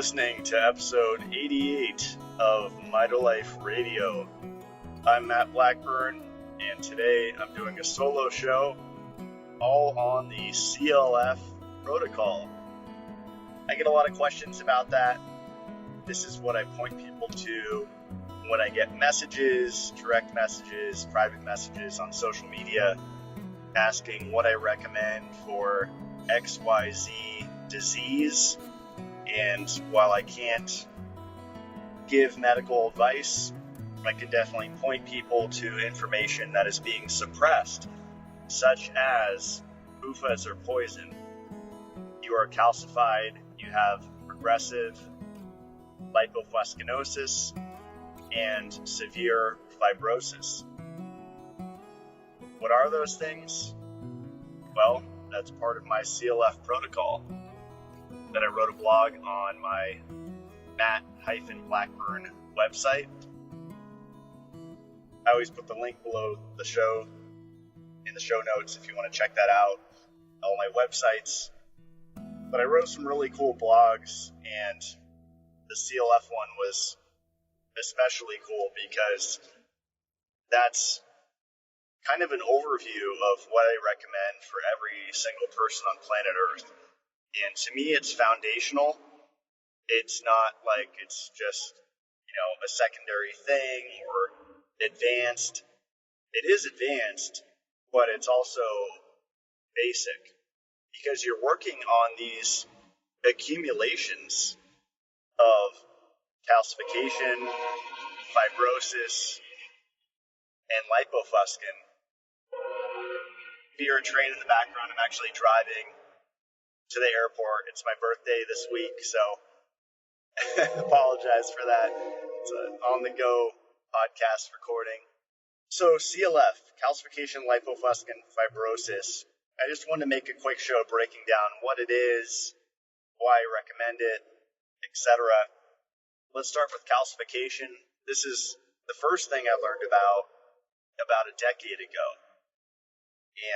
listening to episode 88 of Mitolife Radio. I'm Matt Blackburn, and today I'm doing a solo show all on the CLF protocol. I get a lot of questions about that. This is what I point people to when I get messages, direct messages, private messages on social media, asking what I recommend for XYZ disease. And while I can't give medical advice, I can definitely point people to information that is being suppressed, such as PUFAs are poison. You are calcified, you have progressive lipofuscinosis, and severe fibrosis. What are those things? Well, that's part of my CLF protocol that I wrote a blog on my Matt-Blackburn website. I always put the link below the show in the show notes if you want to check that out, all my websites. But I wrote some really cool blogs, and the CLF one was especially cool because that's kind of an overview of what I recommend for every single person on planet Earth. And to me, it's foundational. It's not like it's just, a secondary thing or advanced. It is advanced, but it's also basic because you're working on these accumulations of calcification, fibrosis, and lipofuscin. If you hear a train in the background, I'm actually driving to the airport. It's my birthday this week, so apologize for that. It's an on-the-go podcast recording. So CLF, calcification, lipofuscin, fibrosis. I just wanted to make a quick show breaking down what it is, why I recommend it, etc. Let's start with calcification. This is the first thing I learned about a decade ago.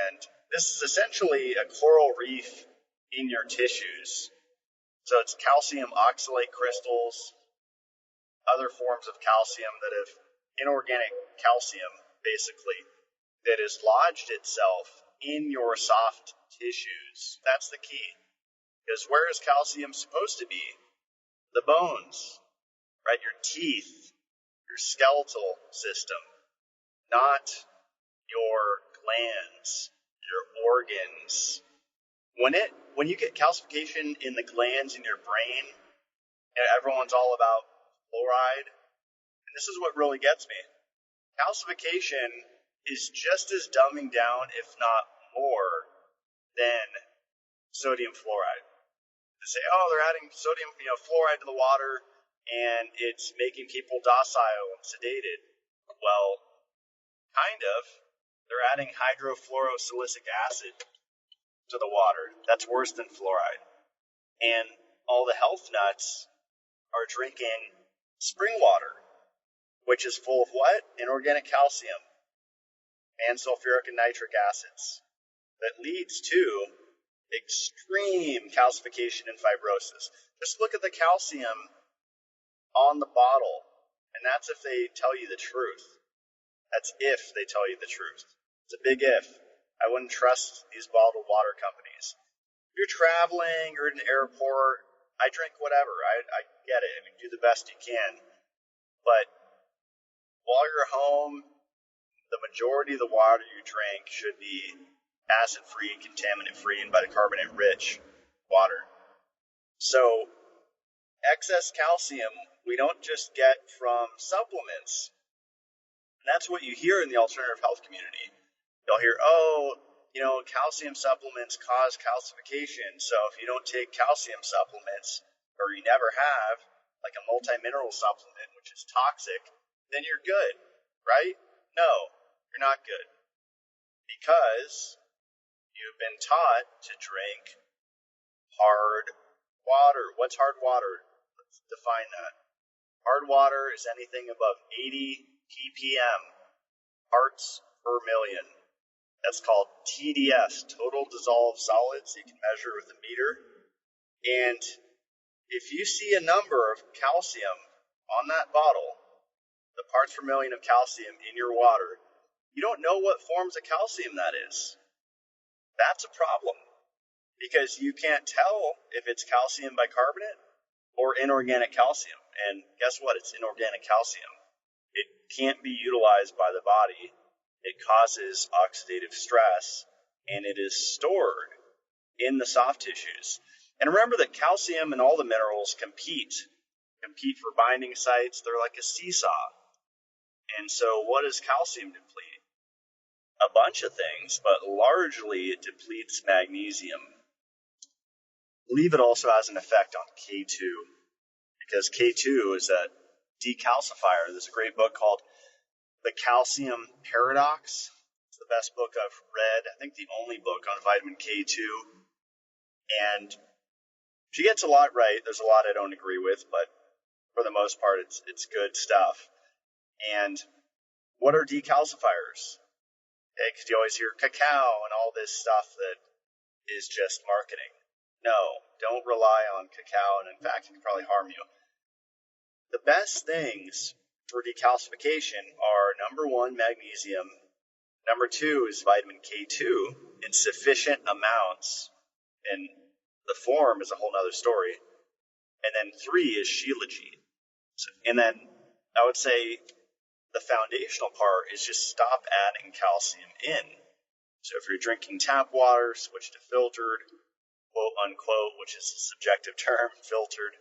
And this is essentially a coral reef in your tissues. So it's calcium oxalate crystals, other forms of calcium that have inorganic calcium, basically, that has lodged itself in your soft tissues. That's the key. Because where is calcium supposed to be? The bones, right? Your teeth, your skeletal system, not your glands, your organs. When you get calcification in the glands in your brain, everyone's all about fluoride, and this is what really gets me. Calcification is just as dumbing down, if not more, than sodium fluoride. They say, they're adding sodium, fluoride to the water, and it's making people docile and sedated. Well, kind of. They're adding hydrofluorosilicic acid to the water. That's worse than fluoride. And all the health nuts are drinking spring water, which is full of what? Inorganic calcium and sulfuric and nitric acids. That leads to extreme calcification and fibrosis. Just look at the calcium on the bottle, and that's if they tell you the truth. That's if they tell you the truth. It's a big if. I wouldn't trust these bottled water companies. If you're traveling, you're at an airport, I drink whatever. I get it. I mean, do the best you can. But while you're home, the majority of the water you drink should be acid-free, contaminant-free, and bicarbonate-rich water. So excess calcium we don't just get from supplements. And that's what you hear in the alternative health community. You'll hear, calcium supplements cause calcification. So if you don't take calcium supplements, or you never have, like a multi-mineral supplement, which is toxic, then you're good, right? No, you're not good. Because you've been taught to drink hard water. What's hard water? Let's define that. Hard water is anything above 80 ppm, parts per million. That's called TDS, total dissolved solids. You can measure with a meter. And if you see a number of calcium on that bottle, the parts per million of calcium in your water, you don't know what forms of calcium that is. That's a problem because you can't tell if it's calcium bicarbonate or inorganic calcium. And guess what? It's inorganic calcium. It can't be utilized by the body. It causes oxidative stress, and it is stored in the soft tissues. And remember that calcium and all the minerals compete for binding sites. They're like a seesaw. And so what does calcium deplete? A bunch of things, but largely it depletes magnesium. I believe it also has an effect on K2, because K2 is a decalcifier. There's a great book called The Calcium Paradox. It's the best book I've read. I think the only book on vitamin K2. And she gets a lot right. There's a lot I don't agree with, but for the most part, it's good stuff. And what are decalcifiers? Okay, because you always hear cacao and all this stuff that is just marketing. No, don't rely on cacao, and in fact, it can probably harm you. The best things for decalcification are, number one, magnesium. Number two is vitamin K2 in sufficient amounts, and the form is a whole nother story. And then three is shilajit. And then I would say the foundational part is just stop adding calcium in. So if you're drinking tap water, switch to filtered, quote unquote, which is a subjective term, filtered.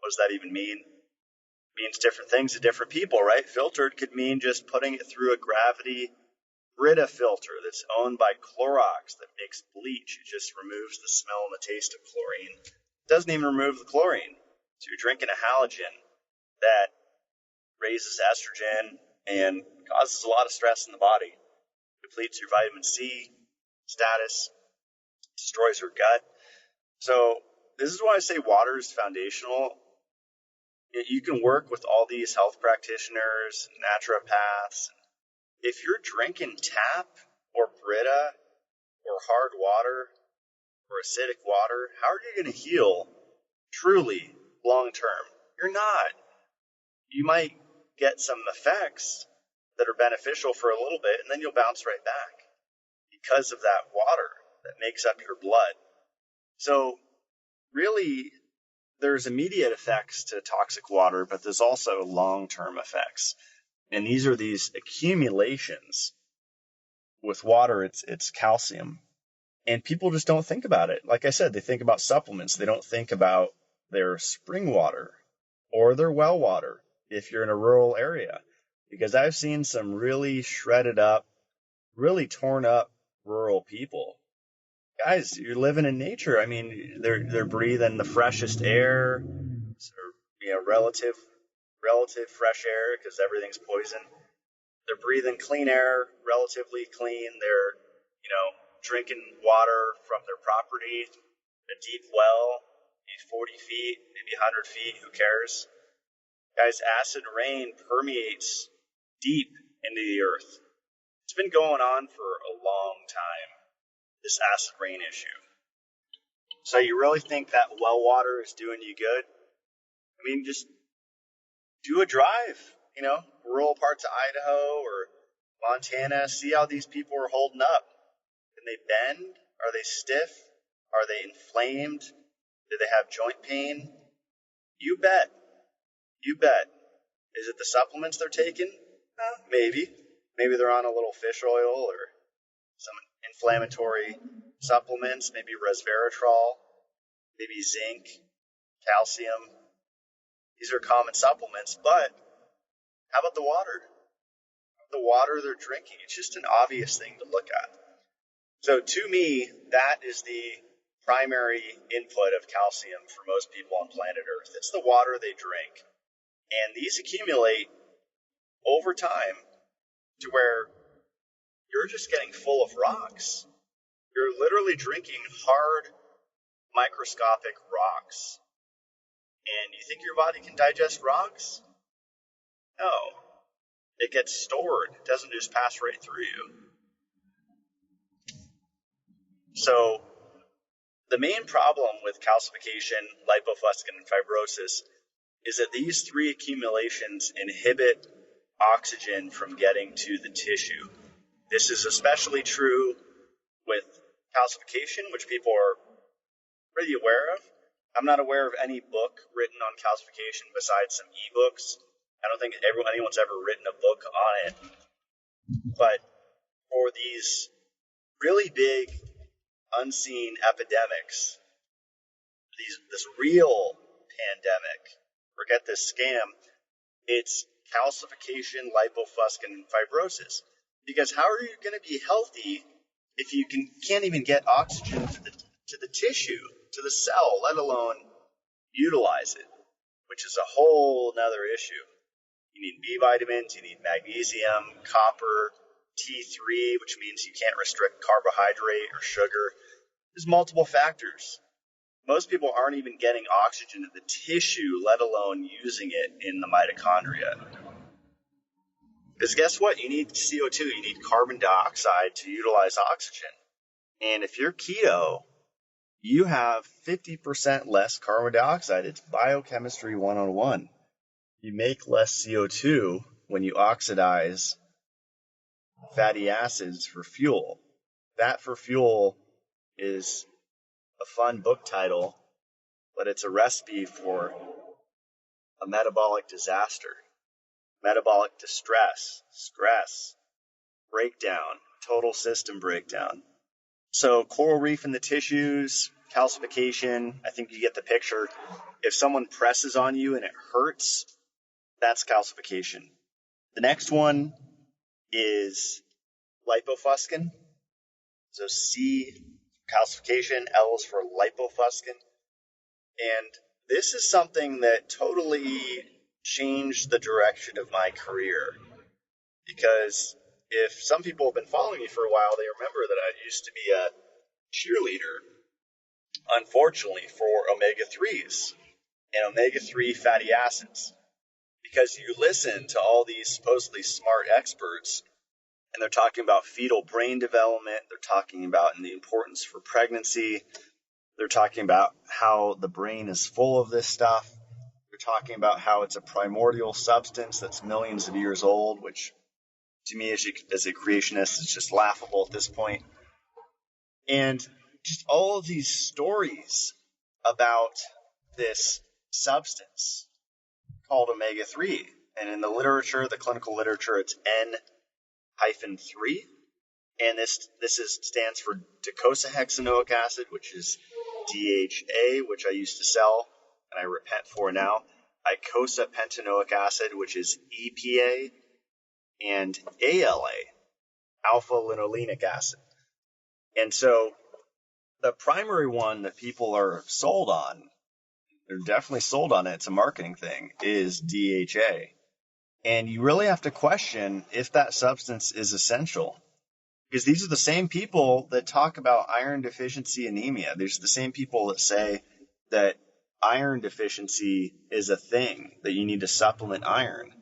What does that even mean? It means different things to different people, right? Filtered could mean just putting it through a gravity Brita filter that's owned by Clorox that makes bleach. It just removes the smell and the taste of chlorine. It doesn't even remove the chlorine. So you're drinking a halogen that raises estrogen and causes a lot of stress in the body. Depletes your vitamin C status, destroys your gut. So this is why I say water is foundational. You can work with all these health practitioners, naturopaths. If you're drinking tap or Brita or hard water or acidic water, how are you going to heal truly long term? You're not. You might get some effects that are beneficial for a little bit, and then you'll bounce right back because of that water that makes up your blood. So really, there's immediate effects to toxic water, but there's also long-term effects. And these are these accumulations. With water, it's calcium. And people just don't think about it. Like I said, they think about supplements. They don't think about their spring water or their well water if you're in a rural area. Because I've seen some really shredded up, really torn up rural people. Guys, you're living in nature. I mean, they're breathing the freshest air, relative fresh air because everything's poison. They're breathing clean air, relatively clean. They're, drinking water from their property, a deep well, maybe 40 feet, maybe 100 feet, who cares? Guys, acid rain permeates deep into the earth. It's been going on for a long time, this acid rain issue. So you really think that well water is doing you good? I mean, just do a drive, rural parts of Idaho or Montana, see how these people are holding up. Can they bend? Are they stiff? Are they inflamed? Do they have joint pain? You bet. You bet. Is it the supplements they're taking? Maybe. Maybe they're on a little fish oil or some inflammatory supplements, maybe resveratrol, maybe zinc, calcium. These are common supplements, but how about the water? The water they're drinking, it's just an obvious thing to look at. So to me, that is the primary input of calcium for most people on planet Earth. It's the water they drink. And these accumulate over time to where you're just getting full of rocks. You're literally drinking hard, microscopic rocks. And you think your body can digest rocks? No. It gets stored. It doesn't just pass right through you. So The main problem with calcification, lipofuscin, and fibrosis is that these three accumulations inhibit oxygen from getting to the tissue. This is especially true with calcification, which people are pretty aware of. I'm not aware of any book written on calcification besides some ebooks. I don't think anyone's ever written a book on it. But for these really big, unseen epidemics, this real pandemic, forget this scam, it's calcification, lipofuscin, and fibrosis. Because how are you going to be healthy if you can't even get oxygen to the tissue, to the cell, let alone utilize it, which is a whole nother issue. You need B vitamins, you need magnesium, copper, T3, which means you can't restrict carbohydrate or sugar. There's multiple factors. Most people aren't even getting oxygen to the tissue, let alone using it in the mitochondria. Because guess what? You need CO2, you need carbon dioxide to utilize oxygen. And if you're keto, you have 50% less carbon dioxide. It's biochemistry 101. You make less CO2 when you oxidize fatty acids for fuel. Fat for fuel is a fun book title, but it's a recipe for a metabolic disaster, metabolic distress, stress, breakdown, total system breakdown. So coral reef in the tissues, calcification, I think you get the picture. If someone presses on you and it hurts, that's calcification. The next one is lipofuscin. So C, calcification, L is for lipofuscin. And this is something that totally changed the direction of my career. Because if some people have been following me for a while, they remember that I used to be a cheerleader, unfortunately, for omega-3s and omega-3 fatty acids. Because you listen to all these supposedly smart experts, and they're talking about fetal brain development, they're talking about the importance for pregnancy, they're talking about how the brain is full of this stuff, they're talking about how it's a primordial substance that's millions of years old, which to me as a creationist is just laughable at this point. And just all of these stories about this substance called omega-3. And in the literature, the clinical literature, it's N-3. And this stands for docosahexaenoic acid, which is DHA, which I used to sell, and I repent for now. Icosapentaenoic acid, which is EPA, and ALA, alpha-linolenic acid. And so the primary one that people are sold on, they're definitely sold on it, it's a marketing thing, is DHA. And you really have to question if that substance is essential. Because these are the same people that talk about iron deficiency anemia. There's the same people that say that iron deficiency is a thing, that you need to supplement iron.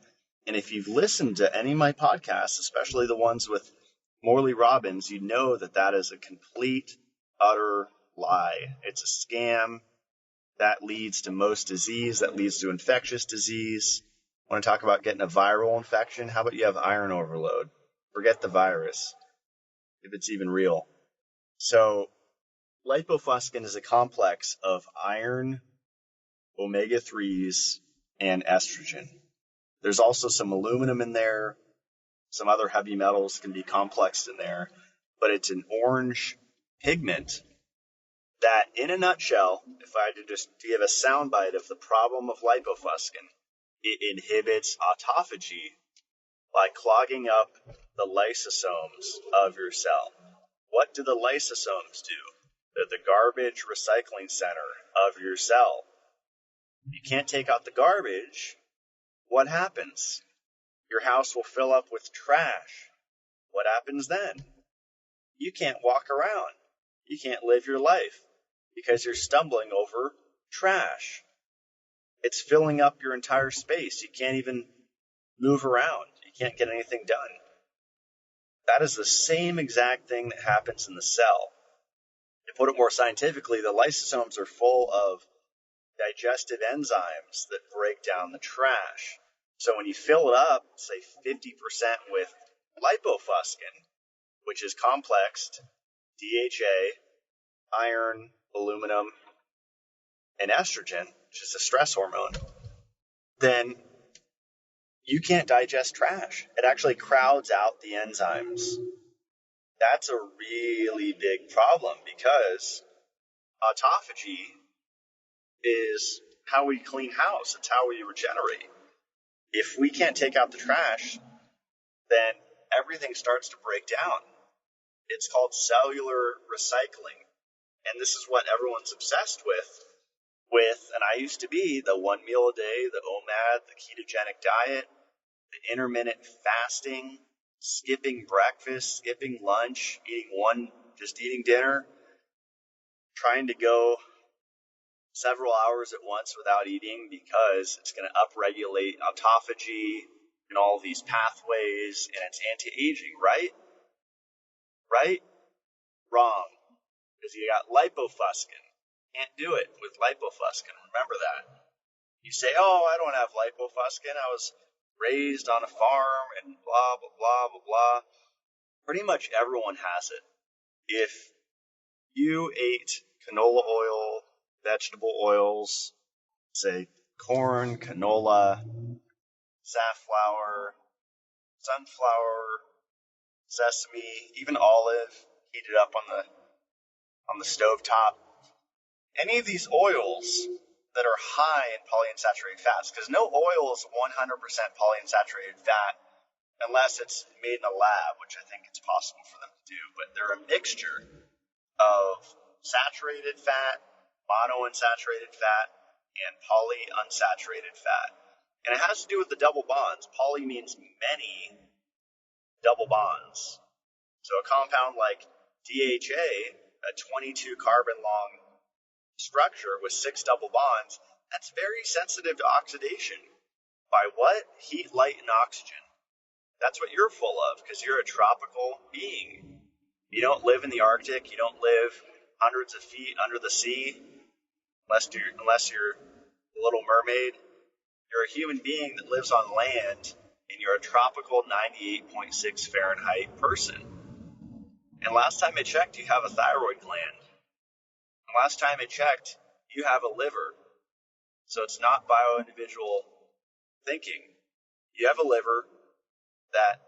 And if you've listened to any of my podcasts, especially the ones with Morley Robbins, you know that that is a complete, utter lie. It's a scam. That leads to most disease. That leads to infectious disease. Want to talk about getting a viral infection? How about you have iron overload? Forget the virus, if it's even real. So lipofuscin is a complex of iron, omega-3s, and estrogen. There's also some aluminum in there. Some other heavy metals can be complexed in there. But it's an orange pigment that, in a nutshell, if I had to just give a soundbite of the problem of lipofuscin, it inhibits autophagy by clogging up the lysosomes of your cell. What do the lysosomes do? They're the garbage recycling center of your cell. You can't take out the garbage. What happens? Your house will fill up with trash. What happens then? You can't walk around. You can't live your life because you're stumbling over trash. It's filling up your entire space. You can't even move around. You can't get anything done. That is the same exact thing that happens in the cell. To put it more scientifically, the lysosomes are full of digestive enzymes that break down the trash. So when you fill it up, say 50% with lipofuscin, which is complexed DHA, iron, aluminum, and estrogen, which is a stress hormone, then you can't digest trash. It actually crowds out the enzymes. That's a really big problem because autophagy is how we clean house. It's how we regenerate. If we can't take out the trash, then everything starts to break down. It's called cellular recycling. And this is what everyone's obsessed with, and I used to be, the 1 meal a day, the OMAD, the ketogenic diet, the intermittent fasting, skipping breakfast, skipping lunch, just eating dinner, trying to go several hours at once without eating because it's going to upregulate autophagy and all these pathways, and it's anti-aging, right? Right? Wrong. Because you got lipofuscin. Can't do it with lipofuscin. Remember that. You say, oh, I don't have lipofuscin. I was raised on a farm and blah, blah, blah, blah, blah. Pretty much everyone has it. If you ate canola oil, vegetable oils, say corn, canola, safflower, sunflower, sesame, even olive, heated up on the stove top, any of these oils that are high in polyunsaturated fats, because no oil is 100% polyunsaturated fat unless it's made in a lab, which I think it's possible for them to do, but they're a mixture of saturated fat, monounsaturated fat, and polyunsaturated fat. And it has to do with the double bonds. Poly means many double bonds. So a compound like DHA, a 22 carbon long structure with 6 double bonds, that's very sensitive to oxidation. By what? Heat, light, and oxygen. That's what you're full of because you're a tropical being. You don't live in the Arctic. You don't live hundreds of feet under the sea unless you're the Little Mermaid. You're a human being that lives on land, and you're a tropical 98.6 Fahrenheit person. And last time I checked, you have a thyroid gland. And last time I checked, you have a liver. So it's not bio-individual thinking. You have a liver that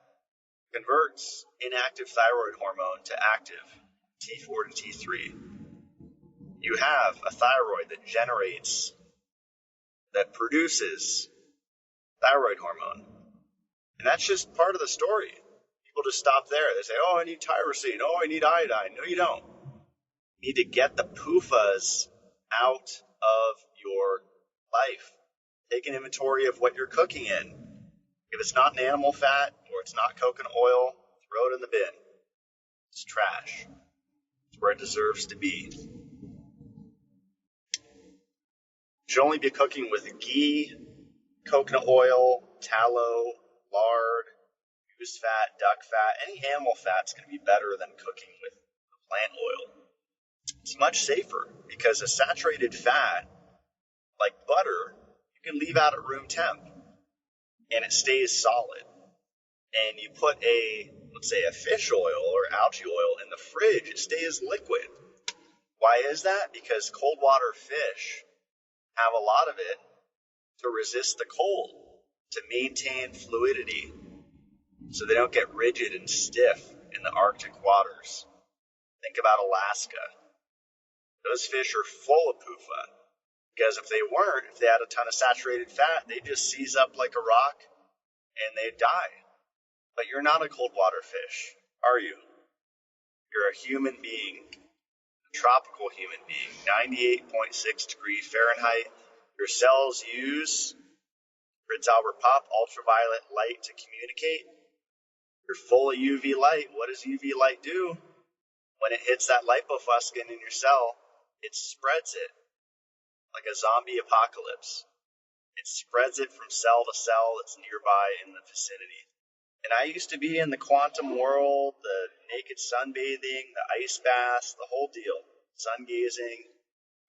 converts inactive thyroid hormone to active T4 to T3. You have a thyroid that produces thyroid hormone. And that's just part of the story. People just stop there. They say, oh, I need tyrosine. Oh, I need iodine. No, you don't. You need to get the PUFAs out of your life. Take an inventory of what you're cooking in. If it's not an animal fat or it's not coconut oil, throw it in the bin. It's trash. It's where it deserves to be. You should only be cooking with ghee, coconut oil, tallow, lard, goose fat, duck fat. Any animal fat's going to be better than cooking with plant oil. It's much safer because a saturated fat, like butter, you can leave out at room temp and it stays solid. And you put let's say a fish oil or algae oil in the fridge, it stays liquid. Why is that? Because cold water fish have a lot of it to resist the cold, to maintain fluidity, so they don't get rigid and stiff in the Arctic waters. Think about Alaska. Those fish are full of PUFA, because if they had a ton of saturated fat, they'd just seize up like a rock and they'd die. But you're not a cold water fish, are you? You're a human being, a tropical human being, 98.6 degrees Fahrenheit. Your cells use Prince Albert Pop ultraviolet light to communicate. You're full of UV light. What does UV light do? When it hits that lipofuscin in your cell, it spreads it like a zombie apocalypse. It spreads it from cell to cell that's nearby in the vicinity. And I used to be in the quantum world, the naked sunbathing, the ice baths, the whole deal. sun gazing.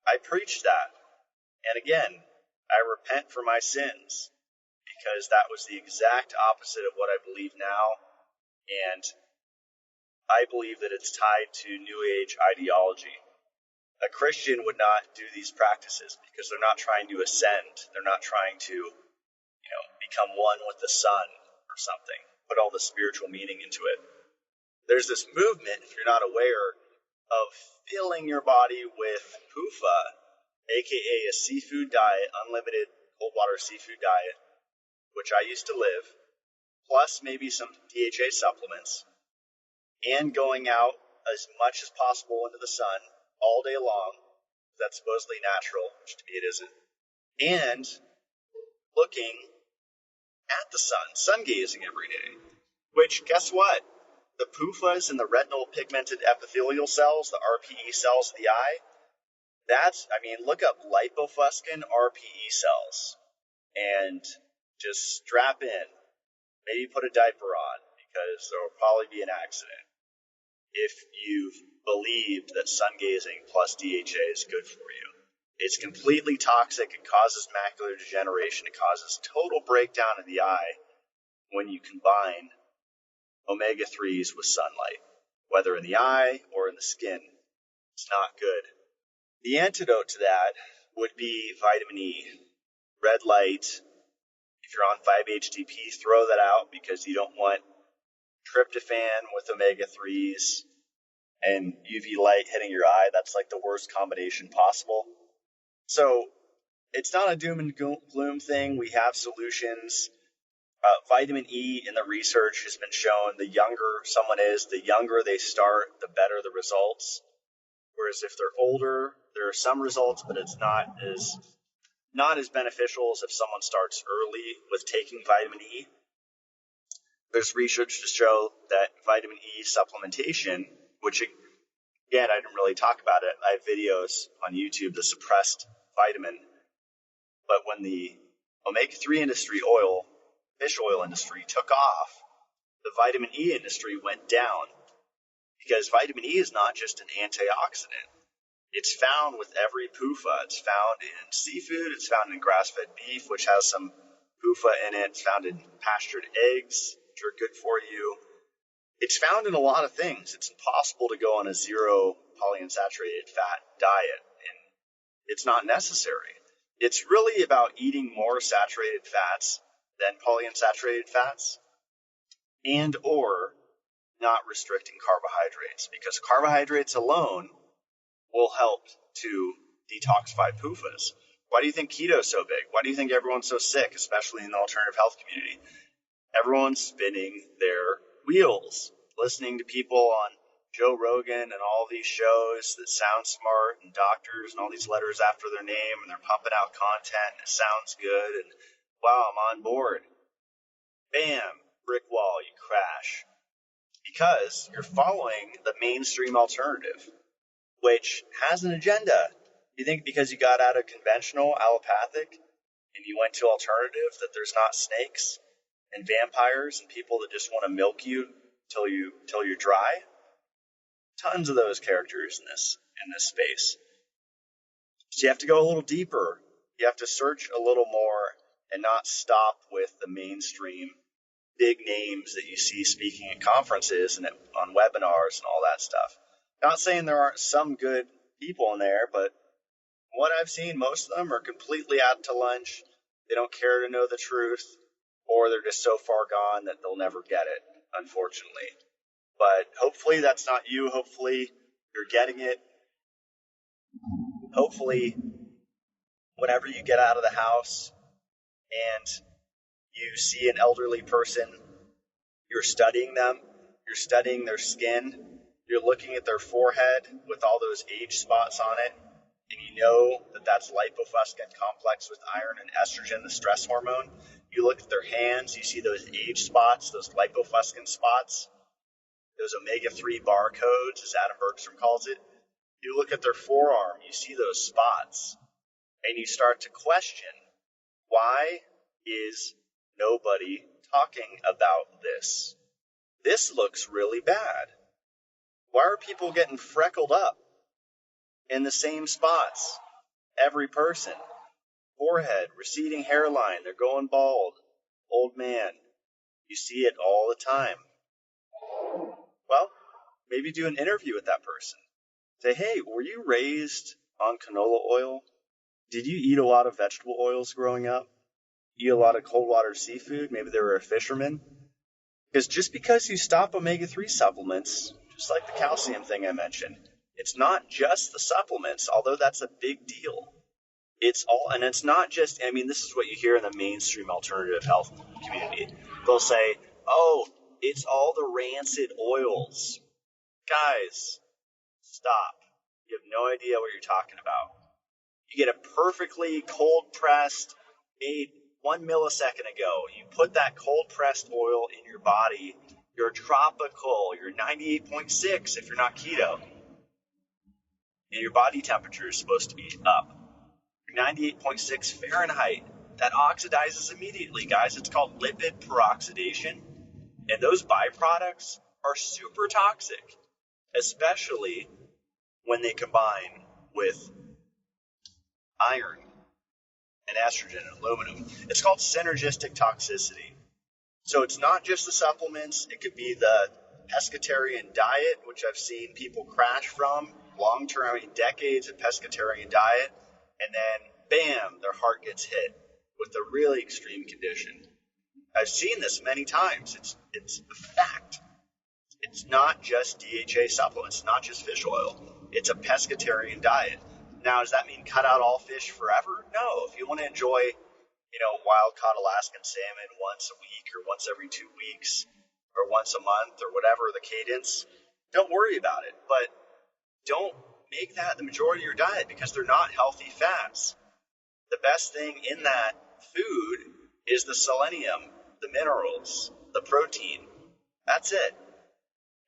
I preached that. And again, I repent for my sins because that was the exact opposite of what I believe now. And I believe that it's tied to New Age ideology. A Christian would not do these practices because they're not trying to ascend. They're not trying to, become one with the sun or something, put all the spiritual meaning into it. There's this movement, if you're not aware, of filling your body with PUFA, aka a seafood diet, unlimited cold water seafood diet, which I used to live, plus maybe some DHA supplements, and going out as much as possible into the sun all day long. That's supposedly natural, which to me it isn't. And looking at the sun gazing every day. Which, guess what? The PUFAs and the retinal pigmented epithelial cells, the RPE cells of the eye, look up Lipofuscin RPE cells and just strap in. Maybe put a diaper on because there will probably be an accident if you've believed that sun gazing plus DHA is good for you. It's completely toxic. It causes macular degeneration. It causes total breakdown of the eye when you combine omega-3s with sunlight, whether in the eye or in the skin. It's not good. The antidote to that would be vitamin E. Red light. If you're on 5-HTP, throw that out because you don't want tryptophan with omega-3s and UV light hitting your eye. That's like the worst combination possible. So it's not a doom and gloom thing. We have solutions. Vitamin E in the research has been shown the younger someone is, the younger they start, the better the results. Whereas if they're older, there are some results, but it's not as beneficial as if someone starts early with taking vitamin E. There's research to show that vitamin E supplementation, which again, I didn't really talk about it. I have videos on YouTube, the suppressed vitamin. But when the omega-3 industry, fish oil industry took off, the vitamin E industry went down because vitamin E is not just an antioxidant. It's found with every PUFA. It's found in seafood. It's found in grass-fed beef, which has some PUFA in it. It's found in pastured eggs, which are good for you. It's found in a lot of things. It's impossible to go on a zero polyunsaturated fat diet, and it's not necessary. It's really about eating more saturated fats than polyunsaturated fats and or not restricting carbohydrates, because carbohydrates alone will help to detoxify PUFAs. Why do you think keto is so big? Why do you think everyone's so sick, especially in the alternative health community? Everyone's spinning their wheels, listening to people on Joe Rogan and all these shows that sound smart, and doctors and all these letters after their name, and they're pumping out content and it sounds good, and wow, I'm on board. Bam, brick wall, you crash. Because you're following the mainstream alternative, which has an agenda. You think because you got out of conventional allopathic and you went to alternative that there's not snakes and vampires and people that just want to milk you till you're dry? Tons of those characters in this space. So you have to go a little deeper. You have to search a little more and not stop with the mainstream big names that you see speaking at conferences and on webinars and all that stuff. Not saying there aren't some good people in there, but what I've seen, most of them are completely out to lunch. They don't care to know the truth, or they're just so far gone that they'll never get it, unfortunately. But hopefully that's not you. Hopefully you're getting it. Hopefully whenever you get out of the house and you see an elderly person, you're studying them, you're studying their skin, you're looking at their forehead with all those age spots on it, and you know that that's Lipofuscin complex with iron and estrogen, the stress hormone. You look at their hands, you see those age spots, those Lipofuscin spots, those omega-3 barcodes, as Adam Bergstrom calls it. You look at their forearm, you see those spots, and you start to question, why is nobody talking about this? This looks really bad. Why are people getting freckled up? in the same spots. Every person. Forehead, receding hairline, they're going bald. Old man. You see it all the time. Well, maybe do an interview with that person. Say, hey, were you raised on canola oil? Did you eat a lot of vegetable oils growing up? Eat a lot of cold water seafood? Maybe they were a fisherman? Because just because you stop omega-3 supplements, just like the calcium thing I mentioned, it's not just the supplements, although that's a big deal. It's all, and it's not just, I mean, this is what you hear in the mainstream alternative health community. They'll say, oh, it's all the rancid oils. Guys, stop. You have no idea what you're talking about. You get a perfectly cold pressed, made 1 millisecond ago. You put that cold pressed oil in your body. You're tropical. You're 98.6 if you're not keto. And your body temperature is supposed to be up. 98.6 Fahrenheit. That oxidizes immediately, guys. It's called lipid peroxidation. And those byproducts are super toxic, especially when they combine with iron and estrogen and aluminum. It's called synergistic toxicity. So it's not just the supplements. It could be the pescatarian diet, which I've seen people crash from long-term, I mean, decades of pescatarian diet. And then, bam, their heart gets hit with a really extreme condition. I've seen this many times. It's a fact. It's not just DHA supplements, not just fish oil. It's a pescatarian diet. Now, does that mean cut out all fish forever? No. If you want to enjoy, wild-caught Alaskan salmon once a week or once every 2 weeks or once a month or whatever the cadence, don't worry about it. But don't make that the majority of your diet because they're not healthy fats. The best thing in that food is the selenium, the minerals, the protein. That's it.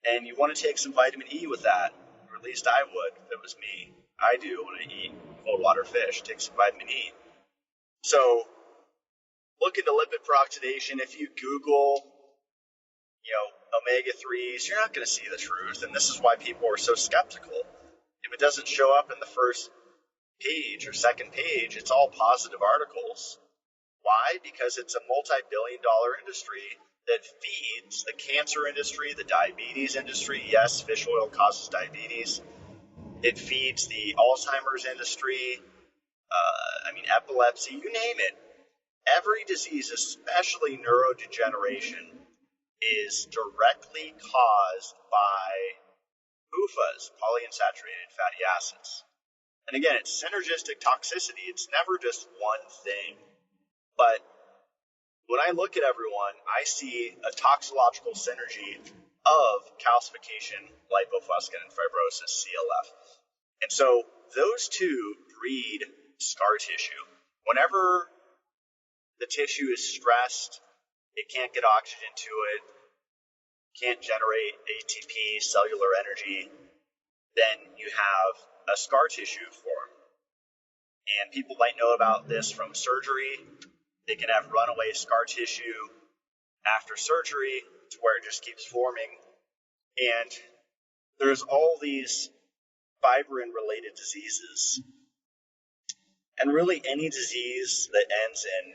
And you want to take some vitamin E with that, or at least I would if it was me. I do when I eat cold water fish, take some vitamin E. So look into lipid peroxidation. If you Google, omega-3s, you're not going to see the truth. And this is why people are so skeptical. If it doesn't show up in the first page or second page, it's all positive articles. Why? Because it's a multi-billion-dollar industry that feeds the cancer industry, the diabetes industry. Yes, fish oil causes diabetes. It feeds the Alzheimer's industry, epilepsy, you name it. Every disease, especially neurodegeneration, is directly caused by PUFAs, polyunsaturated fatty acids. And again, it's synergistic toxicity. It's never just one thing. But when I look at everyone, I see a toxicological synergy of calcification, lipofuscin, and fibrosis, CLF. And so those two breed scar tissue. Whenever the tissue is stressed, it can't get oxygen to it, can't generate ATP, cellular energy, then you have a scar tissue form. And people might know about this from surgery. They can have runaway scar tissue after surgery to where it just keeps forming. And there's all these fibrin-related diseases. And really any disease that ends in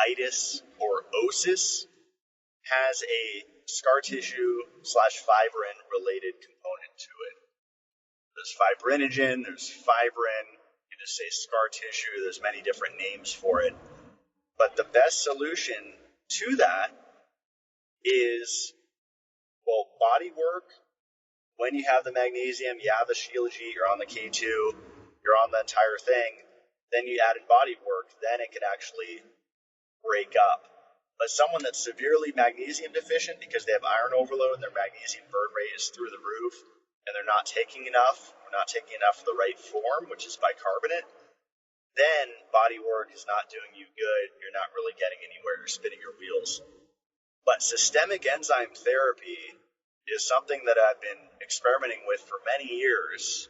itis or osis has a scar tissue / fibrin related component to it. There's fibrinogen, there's fibrin, you just say scar tissue, there's many different names for it. But the best solution to that is, body work. When you have the magnesium, you have the Shilajit, you're on the K2, you're on the entire thing, then you add in body work, then it can actually break up. But someone that's severely magnesium deficient because they have iron overload and their magnesium burn rate is through the roof and they're not taking enough, or not taking enough of the right form, which is bicarbonate, then body work is not doing you good. You're not really getting anywhere. You're spinning your wheels. But systemic enzyme therapy is something that I've been experimenting with for many years.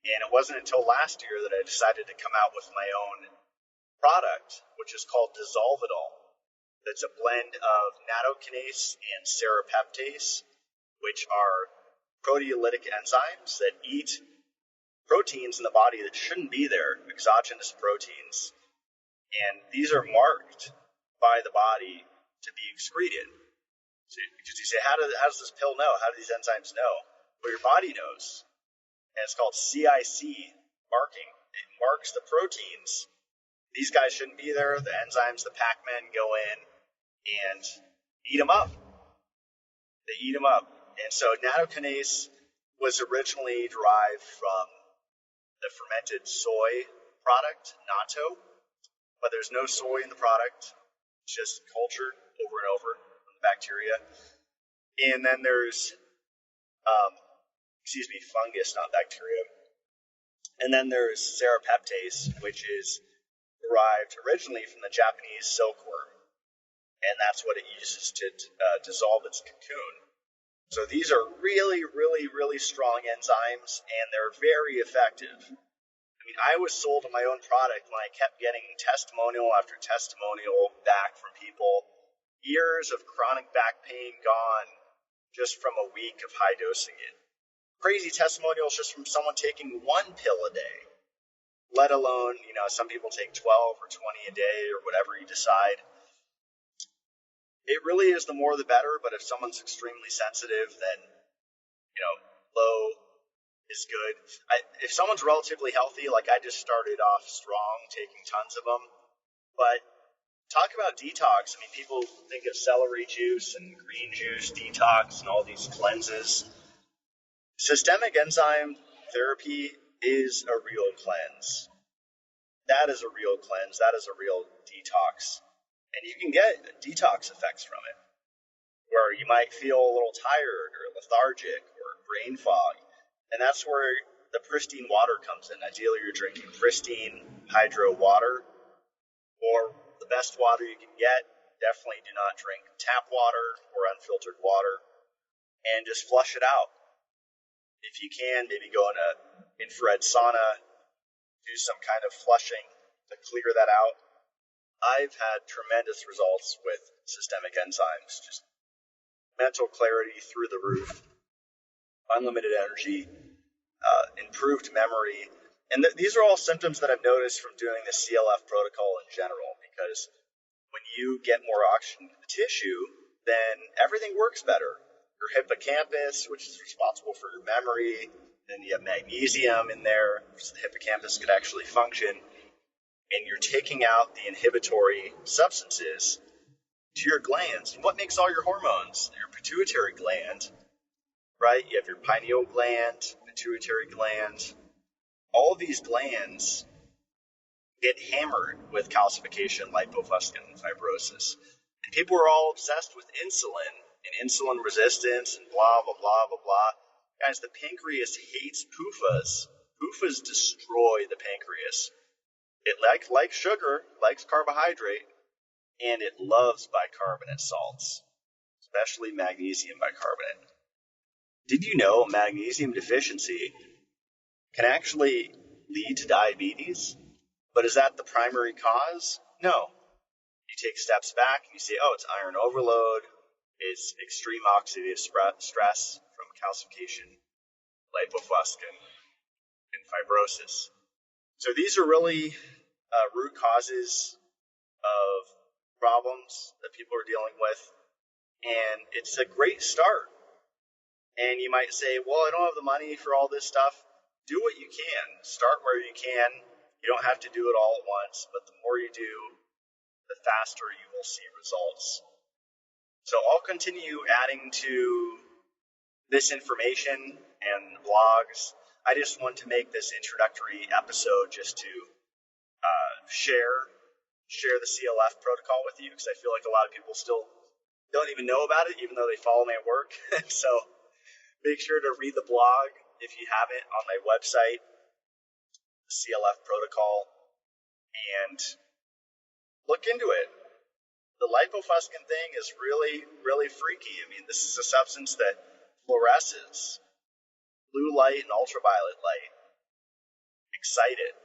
And it wasn't until last year that I decided to come out with my own product, which is called Dissolvidol. It's a blend of nattokinase and serrapeptase, which are proteolytic enzymes that eat proteins in the body that shouldn't be there, exogenous proteins, and these are marked by the body to be excreted. So, because you say, how does this pill know? How do these enzymes know? Well, your body knows, and it's called CIC marking. It marks the proteins. These guys shouldn't be there. The enzymes, the Pac-Men, go in and eat them up. They eat them up. And so nattokinase was originally derived from the fermented soy product, natto, but there's no soy in the product. It's just cultured over and over from the bacteria. And then there's, fungus, not bacteria. And then there's serrapeptase, which is derived originally from the Japanese silkworm. And that's what it uses to dissolve its cocoon. So these are really, really, really strong enzymes, and they're very effective. I mean, I was sold on my own product when I kept getting testimonial after testimonial back from people. Years of chronic back pain gone just from a week of high dosing it. Crazy testimonials just from someone taking one pill a day, let alone, some people take 12 or 20 a day or whatever you decide. It really is the more the better, but if someone's extremely sensitive, then, low is good. If someone's relatively healthy, like I just started off strong, taking tons of them, but talk about detox. I mean, people think of celery juice and green juice detox and all these cleanses. Systemic enzyme therapy is a real cleanse. That is a real cleanse. That is a real detox. And you can get detox effects from it, where you might feel a little tired or lethargic or brain fog. And that's where the pristine water comes in. Ideally, you're drinking pristine hydro water, or the best water you can get. Definitely do not drink tap water or unfiltered water, and just flush it out. If you can, maybe go in an infrared sauna, do some kind of flushing to clear that out. I've had tremendous results with systemic enzymes, just mental clarity through the roof, unlimited energy, improved memory. And these are all symptoms that I've noticed from doing the CLF protocol in general, because when you get more oxygen to the tissue, then everything works better. Your hippocampus, which is responsible for your memory, then you have magnesium in there, so the hippocampus could actually function. And you're taking out the inhibitory substances to your glands. And what makes all your hormones? Your pituitary gland, right? You have your pineal gland, pituitary gland. All of these glands get hammered with calcification, lipofuscin, and fibrosis. And people are all obsessed with insulin and insulin resistance and blah, blah, blah, blah, blah. Guys, the pancreas hates PUFAs. PUFAs destroy the pancreas. It likes sugar, likes carbohydrate, and it loves bicarbonate salts, especially magnesium bicarbonate. Did you know magnesium deficiency can actually lead to diabetes? But is that the primary cause? No. You take steps back and you say, it's iron overload, it's extreme oxidative stress from calcification, lipofuscin, and fibrosis. So these are really root causes of problems that people are dealing with, and it's a great start. And you might say, well, I don't have the money for all this stuff. Do what you can. Start where you can. You don't have to do it all at once, but the more you do, the faster you will see results. So I'll continue adding to this information and blogs. I just want to make this introductory episode just to share the CLF protocol with you, because I feel like a lot of people still don't even know about it, even though they follow me at work. So make sure to read the blog if you haven't on my website, the CLF protocol, and look into it. The lipofuscin thing is really, really freaky. I mean, this is a substance that fluoresces, blue light and ultraviolet light, excite it.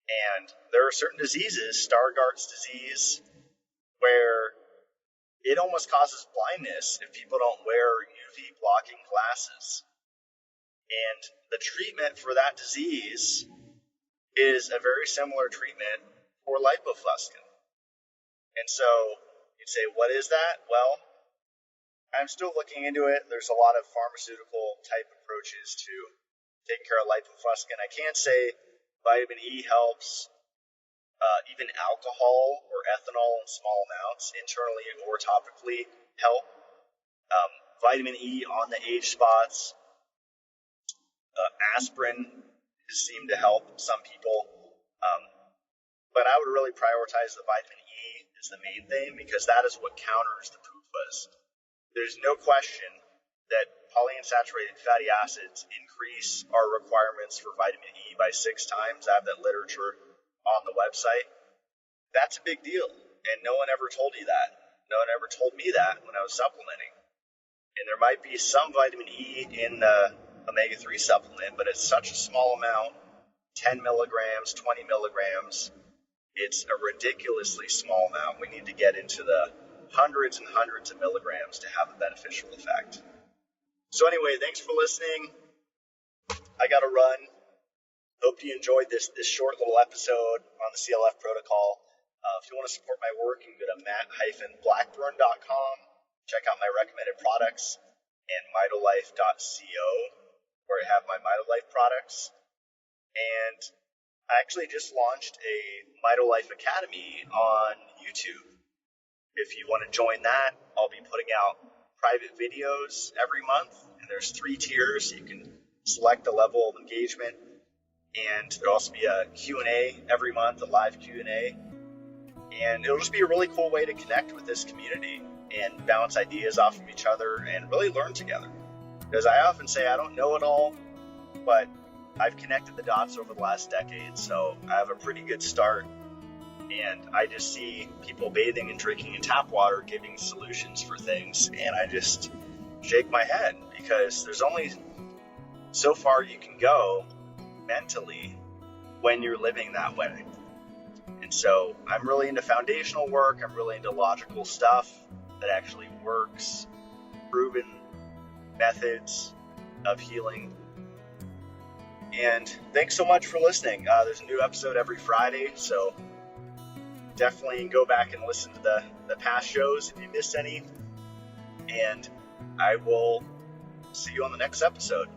And there are certain diseases, Stargardt's disease, where it almost causes blindness if people don't wear UV blocking glasses. And the treatment for that disease is a very similar treatment for lipofuscin. And so you'd say, what is that? Well, I'm still looking into it. There's a lot of pharmaceutical type approaches to taking care of lipofuscin. I can't say vitamin E helps. Even alcohol or ethanol in small amounts, internally or topically, help. Vitamin E on the age spots. Aspirin has seemed to help some people. But I would really prioritize the vitamin E as the main thing, because that is what counters the PUFAs. There's no question that polyunsaturated fatty acids increase our requirements for vitamin E by 6 times. I have that literature on the website. That's a big deal, and no one ever told you that. No one ever told me that when I was supplementing. And there might be some vitamin E in the omega-3 supplement, but it's such a small amount, 10 milligrams, 20 milligrams. It's a ridiculously small amount. We need to get into the hundreds and hundreds of milligrams to have a beneficial effect. So anyway, thanks for listening. I got to run. Hope you enjoyed this short little episode on the CLF protocol. If you want to support my work, you can go to matt-blackburn.com, check out my recommended products, and mitolife.co, where I have my Mitolife products. And I actually just launched a Mitolife Academy on YouTube. If you want to join that, I'll be putting out private videos every month, and there's 3 tiers. You can select the level of engagement, and there'll also be a Q&A every month, a live Q&A. And it'll just be a really cool way to connect with this community and bounce ideas off of each other and really learn together. Because I often say I don't know it all, but I've connected the dots over the last decade, so I have a pretty good start. And I just see people bathing and drinking in tap water, giving solutions for things, and I just shake my head, because there's only so far you can go mentally when you're living that way. And so I'm really into foundational work. I'm really into logical stuff that actually works, proven methods of healing. And thanks so much for listening. There's a new episode every Friday, so definitely go back and listen to the past shows if you missed any. And I will see you on the next episode.